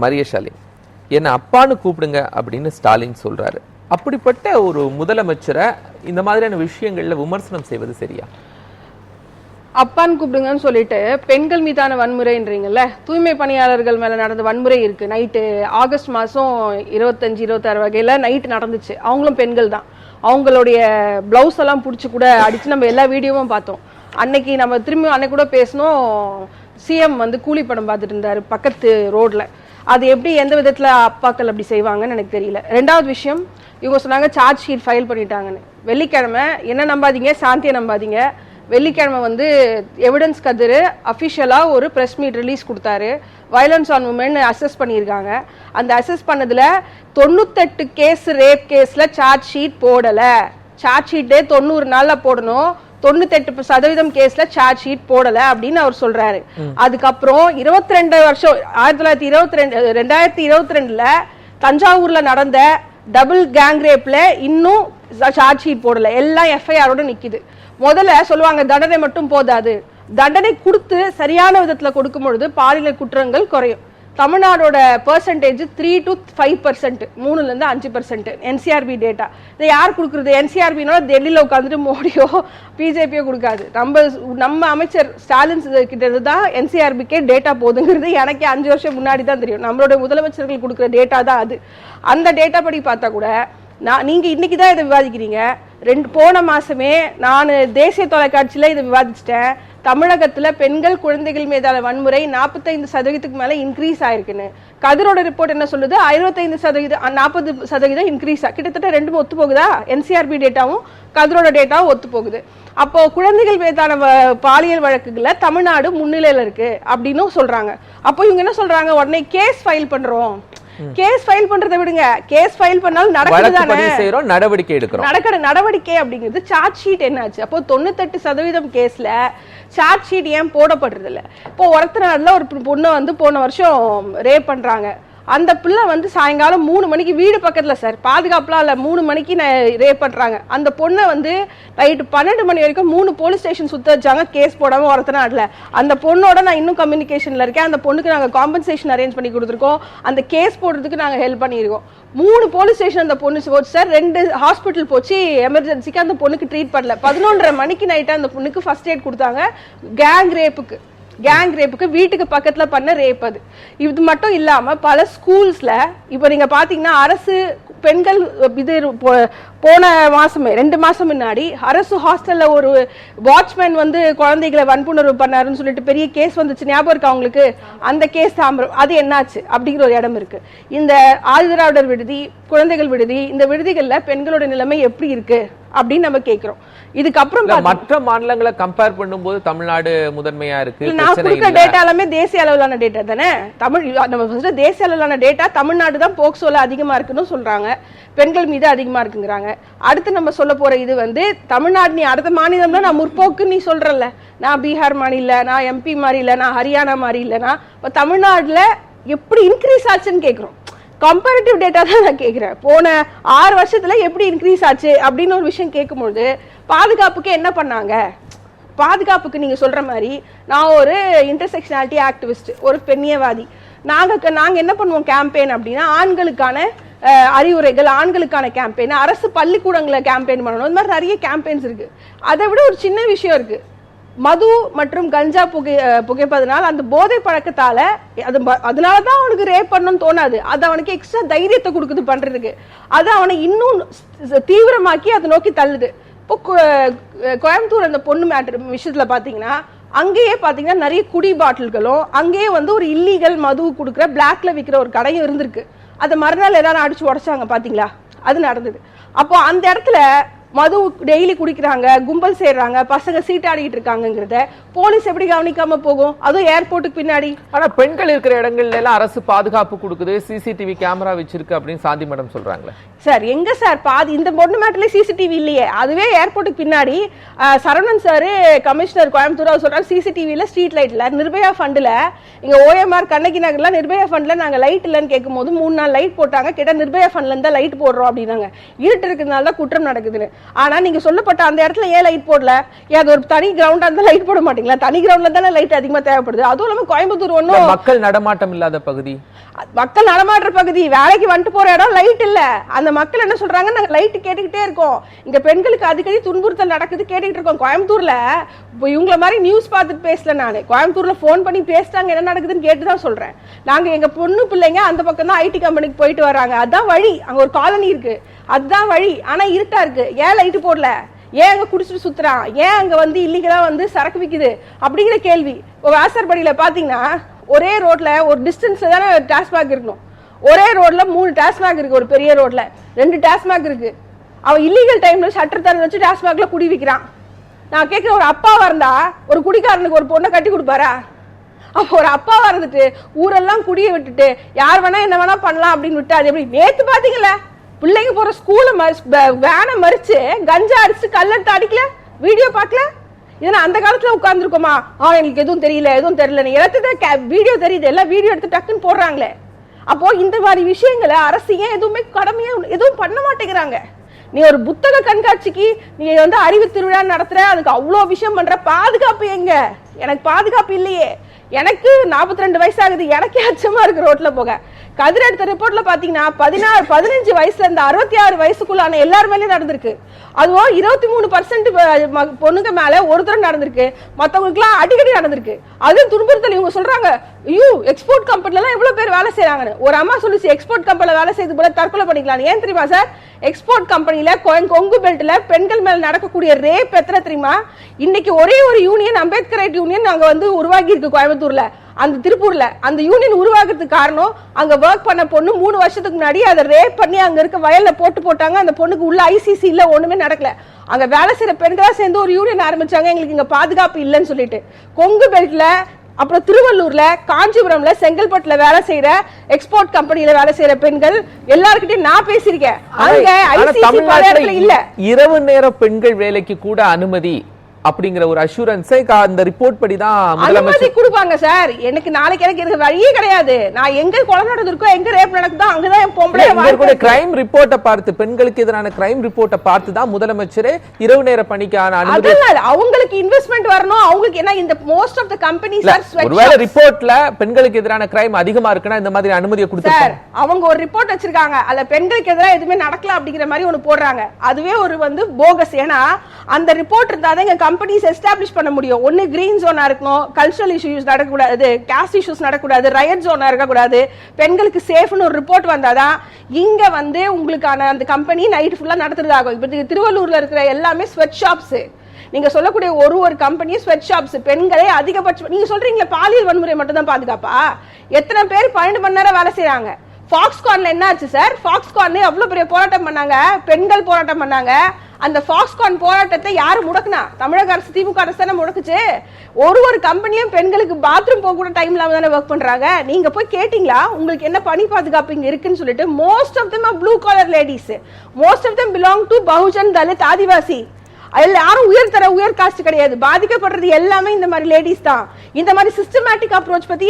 மரியசாலினி, என்ன அப்பான்னு கூப்பிடுங்க அப்படின்னு ஸ்டாலின் சொல்றாரு. அப்படிப்பட்ட ஒரு முதலமைச்சரை இந்த மாதிரியான விஷயங்கள்ல விமர்சனம் செய்வது சரியா? அப்பான்னு கூப்பிடுங்கன்னு சொல்லிட்டு பெண்கள் மீதான வன்முறைன்றீங்கல்ல, தூய்மை பணியாளர்கள் மேல நடந்த வன்முறை இருக்கு. நைட்டு ஆகஸ்ட் மாசம் 25-26 வகையில நைட் நடந்துச்சு. அவங்களும் பெண்கள் தான். அவங்களுடைய பிளவுஸ் எல்லாம் பிடிச்சி கூட அடிச்சு நம்ம எல்லா வீடியோவும் பார்த்தோம். அன்னைக்கு நம்ம திரும்பி அன்னைக்கு கூட பேசணும். சிஎம் வந்து கூலி படம் பார்த்துட்டு இருந்தாரு பக்கத்து ரோட்ல. அது எப்படி எந்த விதத்துல அப்பாக்கள் அப்படி செய்வாங்கன்னு எனக்கு தெரியல. ரெண்டாவது விஷயம், இவங்க சொன்னாங்க சார்ஜ் ஷீட் ஃபைல் பண்ணிட்டாங்கன்னு. வெள்ளிக்கிழமை என்ன நம்பாதீங்க, சாந்தியை நம்பாதீங்க. வெள்ளிக்கிழமை வந்து எவிடன்ஸ் கதிர் அஃபிஷியலாக ஒரு ப்ரெஸ் மீட் ரிலீஸ் கொடுத்தாரு. வயலன்ஸ் ஆன் உமன் அசஸ் பண்ணியிருக்காங்க. அந்த அசஸ் பண்ணதில் 98 கேஸ் ரேப் கேஸில் சார்ஜ் ஷீட் போடலை. சார்ஜ் ஷீட்டே 90 நாளில் போடணும். 98% கேஸ்ல சார்ஜ் ஷீட் போடல அப்படின்னு அவர் சொல்றாரு. அதுக்கப்புறம் 22 வருஷம் 2022ல தஞ்சாவூர்ல நடந்த டபுள் கேங் ரேப்ல இன்னும் சார்ஜ் ஷீட் போடல. எல்லாம் எஃப்ஐஆரோட நிக்குது. முதல்ல சொல்லுவாங்க தண்டனை மட்டும் போதாது, தண்டனை கொடுத்து சரியான விதத்துல கொடுக்கும் பொழுது பாலியல் குற்றங்கள் குறையும். தமிழ்நாடோட பெர்சன்டேஜ் 3 to 5%, 3ல இருந்து 5%. NCRB data. இதை யார் கொடுக்குறது? என்சிஆர்பினா டெல்லியில உட்காந்துட்டு மோடியோ பிஜேபியோ கொடுக்காது. நம்ம அமைச்சர் ஸ்டாலின் கிட்ட தான் என்சிஆர்பிக்கே டேட்டா போதுங்கிறது எனக்கே 5 வருஷம் முன்னாடி தான் தெரியும். நம்மளோட முதலமைச்சர்கள் கொடுக்குற டேட்டா தான் அது. அந்த டேட்டா படி பார்த்தா கூட நீங்க இன்னைக்கு தான் இதை விவாதிக்கிறீங்க. போன மாசமே நான் தேசிய தொலைக்காட்சியில இதை விவாதிச்சிட்டேன். தமிழகத்துல பெண்கள் குழந்தைகள் மீதான வன்முறை 45% மேல இன்க்ரீஸ் ஆயிருக்குன்னு. கதிரோட ரிப்போர்ட் என்ன சொல்லுது? 65%, 40% இன்க்ரீஸ். கிட்டத்தட்ட ரெண்டும் ஒத்து போகுதா? என்சிஆர்பி டேட்டாவும் கதிரோட டேட்டாவும் ஒத்து போகுது. அப்போ குழந்தைகள் மீதான பாலியல் வழக்குகள்ல தமிழ்நாடு முன்னிலையில இருக்கு அப்படின்னு சொல்றாங்க. அப்போ இவங்க என்ன சொல்றாங்க? உடனே கேஸ் ஃபைல் பண்றோம். கேஸ் ஃபைல் பண்றதை விடுங்க, கேஸ் ஃபைல் பண்ணாலும் நடவடிக்கை எடுக்கிறோம். நடவடிக்கை அப்படிங்கிறது சார்ஜ் ஷீட் என்னாச்சு? அப்போ 98% கேஸ்ல சார்ஜ் ஷீட் ஏன் போடப்படுறது இல்ல? இப்போ ஒருத்தநாடுல ஒரு பொண்ணை வந்து போன வருஷம் ரேப் பண்றாங்க. அந்த பிள்ளை வந்து சாயங்காலம் 3 மணிக்கு வீடு பக்கத்துல சார், பாதுகாப்புலாம் இல்ல, 3 மணிக்கு ரேப் பண்றாங்க. அந்த பொண்ணை வந்து நைட்டு 12 மணி வரைக்கும் 3 போலீஸ் ஸ்டேஷன் சுத்த வச்சாங்க, கேஸ் போடாம ஒருத்தநாடுல. அந்த பொண்ணோட நான் இன்னும் கம்யூனிகேஷன்ல இருக்கேன். அந்த பொண்ணுக்கு நாங்க காம்பன்சேஷன் அரேஞ்ச் பண்ணி கொடுத்துருக்கோம். அந்த கேஸ் போடுறதுக்கு நாங்க ஹெல்ப் பண்ணியிருக்கோம். 3 போலீஸ் ஸ்டேஷன் அந்த பொண்ணு போச்சு சார். 2 ஹாஸ்பிட்டல் போச்சு எமர்ஜென்சிக்கு. அந்த பொண்ணுக்கு ட்ரீட் பண்ணல. 11:30 மணிக்கு நைட்டு அந்த பொண்ணுக்கு ஃபர்ஸ்ட் எய்ட் கொடுத்தாங்க. கேங் ரேப்புக்கு வீட்டுக்கு பக்கத்துல பண்ண ரேப். அது இது மட்டும் இல்லாம பல ஸ்கூல்ஸ்ல இப்ப நீங்க பாத்தீங்கன்னா அரசு பெண்கள் இது போன மாசமே 2 மாசம் முன்னாடி அரசு ஹாஸ்டல்ல ஒரு வாட்ச்மேன் வந்து குழந்தைகளை வன்புணர்வு பண்ணாருன்னு சொல்லிட்டு பெரிய கேஸ் வந்துச்சு. ஞாபகம் இருக்கா உங்களுக்கு? அந்த கேஸ் தாம்பரம். அது என்னாச்சு அப்படிங்கிற ஒரு இடம் இருக்கு. இந்த ஆதிதிராவிடர் விடுதி, குழந்தைகள் விடுதி, இந்த விடுதிகள்ல பெண்களோட நிலைமை எப்படி இருக்கு அப்படின்னு நம்ம கேட்கிறோம். இதுக்கப்புறம் மற்ற மாநிலங்களை கம்பேர் பண்ணும்போது தமிழ்நாடு முதன்மையா இருக்கு. நான் கொடுக்கிற டேட்டா எல்லாமே தேசிய அளவிலான டேட்டா தானே. நம்ம தேசிய அளவிலான டேட்டா தமிழ்நாடு தான் போக்சோல அதிகமா இருக்குன்னு சொல்றாங்க, பெண்கள் மீது அதிகமா இருக்குங்கிறாங்க. அடுத்து நம்ம சொல்ல போற இது வந்து தமிழ்நாடு. நீ அடுத்த மாநிலம்னா நான் முற்போக்கு நீ சொல்றல, நான் பீகார் மாதிரி இல்ல, நான் எம்பி மாதிரி இல்ல, நான் ஹரியானா மாதிரி இல்லைன்னா இப்ப தமிழ்நாடுல எப்படி இன்க்ரீஸ் ஆச்சுன்னு கேட்கிறோம். கம்பேரிட்டிவ் டேட்டா தான் நான் கேட்கிறேன். போன 6 வருஷத்துல எப்படி இன்க்ரீஸ் ஆச்சு அப்படின்னு ஒரு விஷயம் கேட்கும்போது பாதுகாப்புக்கு என்ன பண்ணாங்க? பாதுகாப்புக்கு நீங்க சொல்ற மாதிரி நான் ஒரு இன்டர்செக்ஷனாலிட்டி ஆக்டிவிஸ்ட், ஒரு பெண்ணியவாதி. நாங்க என்ன பண்ணுவோம் கேம்பெயின் அப்படின்னா ஆண்களுக்கான அறிவுரைகள், ஆண்களுக்கான கேம்பெயின், அரசு பள்ளிக்கூடங்களை கேம்பெயின் பண்ணணும். இந்த மாதிரி நிறைய கேம்பெயின்ஸ் இருக்கு. அதை விட ஒரு சின்ன விஷயம் இருக்கு. மது மற்றும் கஞ்சா புகைப்பதனால் அந்த போதை பழக்கத்தால அதனாலதான் அவனுக்கு ரேப் பண்ணணும்னு தோணாது. அது அவனுக்கு எக்ஸ்ட்ரா தைரியத்தை கொடுக்குது பண்றதுக்கு. அது அவனை இன்னும் தீவிரமாக்கி அதை நோக்கி தள்ளுது. இப்போ கோயம்புத்தூர் அந்த பொண்ணு மேட்டர் விஷயத்துல பாத்தீங்கன்னா அங்கேயே பாத்தீங்கன்னா நிறைய குடி பாட்டில்களும், அங்கேயே வந்து ஒரு இல்லீகல் மது கொடுக்குற பிளாக்ல விற்கிற ஒரு கடையும் இருந்திருக்கு. அதை மறுநாள் எல்லாரும் அடிச்சு உடைச்சாங்க பாத்தீங்களா? அது நடந்தது. அப்போ அந்த இடத்துல மது டெய்லி குடிக்கிறாங்க, கும்பல் சேர்றாங்க, பசங்க சீட்டாடிட்டு இருக்காங்கிறத போலீஸ் எப்படி கவனிக்காம போகும்? அதுவும் ஏர்போர்ட்டுக்கு பின்னாடி. ஆனா பெண்கள் இருக்கிற இடங்கள்ல எல்லாம் அரசு பாதுகாப்பு கொடுக்குது, சிசிடிவி கேமரா வச்சிருக்கு அப்படின்னு சாந்தி மேடம் சொல்றாங்களே சார். எங்க சார் இந்த பொண்ணு மேட்டர்ல சிசிடிவி இல்லையே. அதுவே ஏர்போர்ட்டுக்கு பின்னாடி சரவணன் சார் கமிஷனர் கோயம்புத்தூர் அவர் சொல்றாரு சிசிடிவில ஸ்ட்ரீட் லைட்ல நிர்பயா ஃபண்ட்ல இங்க ஓஎம்ஆர் கண்ணகி நகர்ல நிர்பயா ஃபண்ட்ல நாங்க லைட் இல்லன்னு கேட்கும் போது 3 நாள் லைட் போட்டாங்க. கேட்டா நிர்பயா ஃபண்ட்ல இருந்தா லைட் போடுறோம் அப்படின்னாங்க. இருட்டு இருக்கிறதுனால தான் குற்றம் நடக்குதுன்னு. ஆனா நீங்க சொல்லப்பட்ட அந்த இடத்துல ஏன் லைட் போடல? ஏன் அது ஒரு தனி கிரவுண்டா இருந்தா லைட் போட மாட்டீங்களா? தனி கிரவுண்ட்ல தானே லைட் அதிகமா தேவைப்படுது. அதுவும் இல்லாம கோயம்புத்தூர் ஒன்னும் மக்கள் நடமாட்டம் இல்லாத பகுதி, மக்கள் நடமாடுற பகுதி, வேலைக்கு வந்துட்டு போற இடம், லைட் இல்ல. அந்த மக்கள் என்ன சொல்றாங்க, நாங்க லைட் கேட்டுக்கிட்டே இருக்கோம், இங்க பெண்களுக்கு அடிக்கடி துன்புறுத்தல் நடக்குது கேட்டுக்கிட்டு இருக்கோம். கோயம்புத்தூர்ல இவங்கள மாதிரி நியூஸ் பார்த்துட்டு பேசல நானு, கோயம்புத்தூர்ல போன் பண்ணி பேசிட்டாங்க என்ன நடக்குதுன்னு கேட்டுதான் சொல்றேன். நாங்க எங்க பொண்ணு பிள்ளைங்க அந்த பக்கம் தான் ஐடி கம்பெனிக்கு போயிட்டு வராங்க, அதான் வழி. அங்க ஒரு காலனி இருக்கு, அதுதான் வழி. ஆனா இருட்டா இருக்கு, ஏன் லைட் போடல? ஏன் அங்க குடிச்சிட்டு சுத்துறான்? ஏன் அங்க வந்து இல்லீகலா வந்து சரக்கு விக்குது அப்படிங்கிற கேள்வி. வாசற்படியில பாத்தீங்கன்னா ஒரே ரோட்ல ஒரு டிஸ்டன்ஸ்ல தானே டாஸ்மாக் இருக்கணும். ஒரே ரோட்ல 3 டாஸ்மாக் இருக்கு, ஒரு பெரிய ரோட்ல 2 டாஸ்மாக் இருக்கு. அவன் இல்லீகல் டைம்ல ஷட்டர் திறந்து வச்சு டாஸ்மாக்ல குடி விக்கிறான். நான் கேட்கிறேன், ஒரு அப்பாவா இருந்தா ஒரு குடிக்காரனுக்கு ஒரு பொண்ணை கட்டி கொடுப்பாரா? அப்போ ஒரு அப்பாவா இருந்துட்டு ஊரெல்லாம் குடிய விட்டுட்டு யார் வேணா என்ன வேணா பண்ணலாம் அப்படின்னு விட்டா அது எப்படி? நேத்து பாத்தீங்களா பிள்ளைங்க போற ஸ்கூல வேனை மறிச்சு கஞ்சா அடிச்சு கல்லெடுத்து அடிக்கல, வீடியோ பார்க்கல? இதெல்லாம் அந்த காலத்துல உட்கார்ந்துருக்கோமா? எங்களுக்கு எதுவும் தெரியல எதுவும் தெரியல, எல்லாத்துக்கும் வீடியோ தெரியுது, எல்லாம் வீடியோ எடுத்து டக்குன்னு போடுறாங்களே. அப்போ இந்த மாதிரி விஷயங்களை அரசு ஏன் எதுவுமே கடமையா எதுவும் பண்ண மாட்டேங்கிறாங்க? நீ ஒரு புத்தக கண்காட்சிக்கு நீ வந்து அறிவு திருவிழா நடத்துற, அதுக்கு அவ்வளோ விஷயம் பண்ற, பாதுகாப்பு எங்க? எனக்கு பாதுகாப்பு இல்லையே. எனக்கு 42 வயசு ஆகுது, எனக்கே அச்சமா இருக்கு ரோட்ல போக. கதிர் எடுத்த ரிப்போர்ட்ல பாத்தீங்கன்னா 15 வயசுல இருந்து 66 வயசுக்குள்ளான எல்லார் மேலயும் நடந்திருக்கு. அதுவும் 23% பொண்ணுங்க மேல ஒருத்தர் நடந்திருக்கு, மத்தவங்களுக்கு எல்லாம் அடிக்கடி நடந்திருக்கு. அதுவும் துன்புறுத்தல். இவங்க சொல்றாங்க, ஐயோ எக்ஸ்போர்ட் கம்பெனில எல்லாம் எவ்வளவு பேர் வேலை செய்யறாங்கன்னு. ஒரு அம்மா சொல்லிச்சு, எக்ஸ்போர்ட் கம்பெனில வேலை செய்து போல தற்கொலை பண்ணிக்கலாம். ஏன் தெரியுமா சார்? எக்ஸ்போர்ட் கம்பெனில கொங்கு பெல்ட்ல பெண்கள் மேல நடக்கக்கூடிய ரேப் எத்தனை தெரியுமா? இன்னைக்கு ஒரே ஒரு யூனியன், அம்பேத்கரைட் யூனியன் அங்க வந்து உருவாகி இருக்கு கோயம்புத்தூர்ல, அந்த திருப்பூர்ல. அந்த யூனியன் உருவாக்குறதுக்கு காரணம், அங்க ஒர்க் பண்ண பொண்ணு 3 வருஷத்துக்கு முன்னாடி அதை ரேப் பண்ணி அங்க இருக்க வயல்ல போட்டாங்க. அந்த பொண்ணுக்கு உள்ள ஐசிசி இல்ல, ஒண்ணுமே நடக்கல. அங்க வேலை செய்யற பெண்களா சேர்ந்து ஒரு யூனியன் ஆரம்பிச்சாங்க, எங்களுக்கு இங்க பாதுகாப்பு இல்லைன்னு சொல்லிட்டு. கொங்கு பெல்ட்ல, அப்புறம் திருவள்ளூர்ல, காஞ்சிபுரம்ல, செங்கல்பட்டுல வேலை செய்யற எக்ஸ்போர்ட் கம்பெனில வேலை செய்யற பெண்கள் எல்லார்கிட்டயும் நான் பேசியிருக்கேன். அங்க ஐசிசி பல இடத்துல இல்ல. இரவு நேர பெண்கள் வேலைக்கு கூட அனுமதி அப்படிங்கிற ஒரு அஷூரன்ஸை அந்த ரிப்போர்ட் படி தான் அனுமதி கொடுப்பாங்க சார். எனக்கு நாளைக்கு எனக்கு வழியே கிடையாது. நான் எங்க கொலை நடந்திருக்கோ, எங்க ரேப் நடக்குதோ அங்கதான் என் பொம்பளை கிரைம் ரிப்போர்ட்டை பார்த்து, பெண்களுக்கு எதிரான கிரைம் ரிப்போர்ட்டை பார்த்து தான் முதலமைச்சரே இரவு நேர பணிக்கான அனுமதி. அவங்களுக்கு இன்வெஸ்ட்மெண்ட் வரணும். அவங்களுக்கு என்ன, இந்த மோஸ்ட் ஆஃப் தி கம்பெனிஸ் ஒருவேளை ரிப்போர்ட்ல பெண்களுக்கு எதிரான கிரைம் அதிகமா இருக்குன்னா இந்த மாதிரி அனுமதியை கொடுத்தாங்க. அவங்க ஒரு ரிப்போர்ட் வச்சிருக்காங்க, அதுல பெண்களுக்கு எதிராக எதுவுமே நடக்கல அப்படிங்கிற மாதிரி ஒன்னு போடுறாங்க. அதுவே ஒரு வந்து போகஸ். ஏன்னா அந்த ரிப்போர்ட் இருந்தாதான் கம்பெனிஸ் எஸ்டாப்லிஷ் பண்ண முடியும். ஒன்னு கிரீன் ஜோனா இருக்கணும், கல்ச்சரல் இஷ்யூஸ் நடக்கக்கூடாது, காஸ்ட் இஷ்யூஸ் நடக்கக்கூடாது, ரயட் ஜோனா இருக்கக்கூடாது, பெண்களுக்கு சேஃப்னு ஒரு ரிப்போர்ட் வந்தாதான் இங்க வந்து உங்களுக்கான அந்த கம்பெனி நைட் ஃபுல்லா நடத்துறதாகும். இப்ப திருவள்ளூர்ல இருக்கிற எல்லாமே ஸ்வெட் ஷாப்ஸ். நீங்க சொல்லக்கூடிய ஒரு கம்பெனி ஸ்வெட் ஷாப்ஸ். பெண்களே அதிகபட்சம். நீங்க சொல்றீங்களா பாலியல் வன்முறை மட்டும் தான் பாதுகாப்பா? எத்தனை பேர் 12 மணி நேரம் வேலை செய்யறாங்க? ஃபாக்ஸ்கான்ல என்ன ஆச்சு சார்? ஃபாக்ஸ்கான் அவ்வளவு பெரிய போராட்டம் பண்ணாங்க, பெண்கள் போராட்டம் பண்ணாங்க. அந்த ஃபாக்ஸ்கான் போராட்டத்தை யாரு முடக்குனா? தமிழக அரசு, திமுக அரசு தானே முடக்குச்சு. ஒரு கம்பெனியும் பெண்களுக்கு பாத்ரூம் போக கூட டைம் இல்லாம தானே ஒர்க் பண்றாங்க. நீங்க போய் கேட்டீங்களா உங்களுக்கு என்ன பணி பாதுகாப்பு இங்க இருக்குன்னு சொல்லிட்டு? Most of them are blue collar ladies. most of them belong to Bahujan, Dalit, Adivasi. யாரும் உயர் காஸ்ட் கிடையாது. பாதிக்கப்படுறது எல்லாமே இந்த மாதிரி லேடிஸ் தான். இந்த மாதிரி சிஸ்டமேட்டிக் அப்ரோச் பத்தி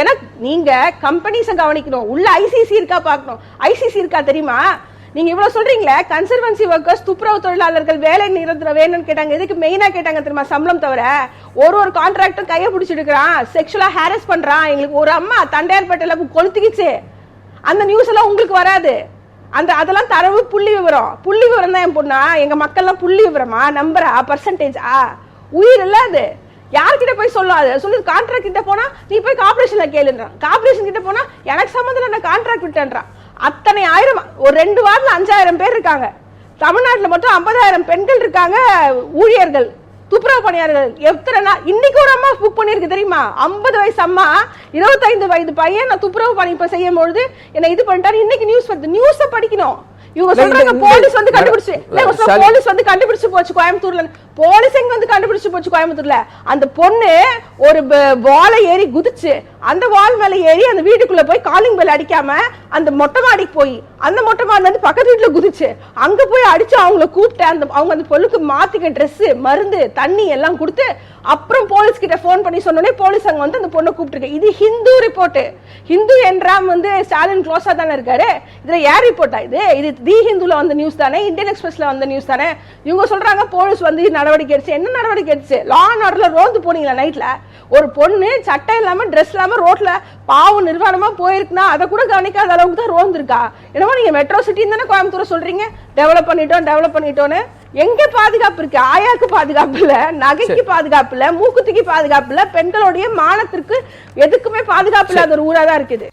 எனக்கு நீங்க கம்பெனிஸை கவனிக்கணும், உள்ள ஐசிசி இருக்கா பார்க்கணும். ஐசிசி இருக்கா தெரியுமா? நீங்க இவ்வளவு சொல்றீங்களே, கன்சர்வன்சி ஒர்க்கர்ஸ், துப்புரவு தொழிலாளர்கள் வேலை நிரந்தரம் வேணும்னு கேட்டாங்க. எதுக்கு மெயினா கேட்டாங்க தெரியுமா? சம்பளம் தவிர. ஒரு கான்ட்ராக்டர் கையை பிடிச்சிட்டு இருக்கிறான், செக்ஷுவலா ஹாரஸ் பண்றான். எங்களுக்கு ஒரு அம்மா தண்டையார்பேட்டையில கொளுத்திக்கிச்சு. அந்த நியூஸ் எல்லாம் உங்களுக்கு வராது. அதெல்லாம் தரவு, புள்ளி விவரம் தான். என் பொண்ணா, எங்க மக்கள் எல்லாம் புள்ளி விவரமா, நம்பரா, பர்சன்டேஜா? உயிர் இல்ல அது. யார்கிட்ட போய் சொல்லாது சொல்லு. கான்ட்ராக்ட் கிட்ட போனா நீ போய் கார்பரேஷன்ல கேளுன்றான், கார்பரேஷன் கிட்ட போனா எனக்கு சம்பந்தம் நான் கான்ட்ராக்ட் விட்டேன்றான். அத்தனை ஆயிரம், ஒரு 2 வாரத்துல 5000 பேர் இருக்காங்க. தமிழ்நாட்டுல மட்டும் 50,000 பெண்கள் இருக்காங்க ஊழியர்கள், துப்புரவு பணியாளர்கள். எத்தனை நாள் இன்னைக்கு ஒரு அம்மா புக் பண்ணிருக்கு தெரியுமா? 50 வயசு அம்மா, 25 வயது பையன் நான் துப்புரவு பணி இப்ப செய்யும் பொழுது என்ன இது பண்ணிட்டாரு. இன்னைக்கு நியூஸ் வந்து நியூஸ படிக்கணும். இவங்க சொல்றாங்க போலீஸ் வந்து கண்டுபிடிச்சு, போலீஸ் வந்து கண்டுபிடிச்சு போச்சு கோயம்புத்தூர்ல. போலீஸ் எங்க வந்து கண்டுபிடிச்சு போச்சு கோயம்புத்தூர்ல? அந்த பொண்ணு ஒரு வாலை ஏறி குதிச்சு, அந்த வால் மேல ஏறி அந்த வீட்டுக்குள்ள போய் காலிங் பெல் அடிக்காம அந்த மொட்டை மாடிக்கு போய், அந்த மொட்டை மாடில இருந்து பக்கத்து வீட்டுல குதிச்சு அங்க போய் அடிச்சு அவங்கள கூப்பிட்டு அவங்க அந்த பொண்ணுக்கு மாத்திக்க ட்ரெஸ், மருந்து, தண்ணி எல்லாம் கொடுத்து அப்புறம் போலீஸ் கிட்ட போன் பண்ணி சொன்னோடனே போலீஸ் அங்க வந்து அந்த பொண்ணை கூப்பிட்டுருக்கு. இது ஹிந்து ரிப்போர்ட். ஹிந்து என்றாம் வந்து ஸ்டாலின் க்ளோஸா தானே இருக்காரு. இதுல யார் ரிப்போர்ட்டா இது? இது தி ஹிந்துல வந்த நியூஸ் தானே, இந்தியன் எக்ஸ்பிரஸ்ல வந்த நியூஸ் தானே. இவங்க சொல்றாங்க போலீஸ் வந்து நடவடிக்கை எடுத்து. என்ன நடவடிக்கை எடுத்து? லா அண்ட் ஆர்டர்ல ரோந்து போனீங்களா நைட்ல? ஒரு பொண்ணு சட்டை இல்லாம ட்ரெஸ் இல்லாம ரோட்ல பாவம் நிர்வாணமா போயிருக்குன்னா அதை கூட கவனிக்காத அளவுக்கு தான் ரோந்து இருக்கா? என்னமோ நீங்க மெட்ரோ சிட்டின்னு தானே கோயம்புத்தூர் சொல்றீங்க, டெவலப் பண்ணிட்டோன்னு. எங்க பாதுகாப்பு இருக்கு? ஆயாக்கு பாதுகாப்பு இல்ல, நகைக்கு பாதுகாப்பு இல்ல, மூக்குத்திக்கு பாதுகாப்பு இல்ல, பெண்களுடைய மானத்திற்கு எதுக்குமே பாதுகாப்பு இல்லாத ஒரு ஊரா தான் இருக்குது.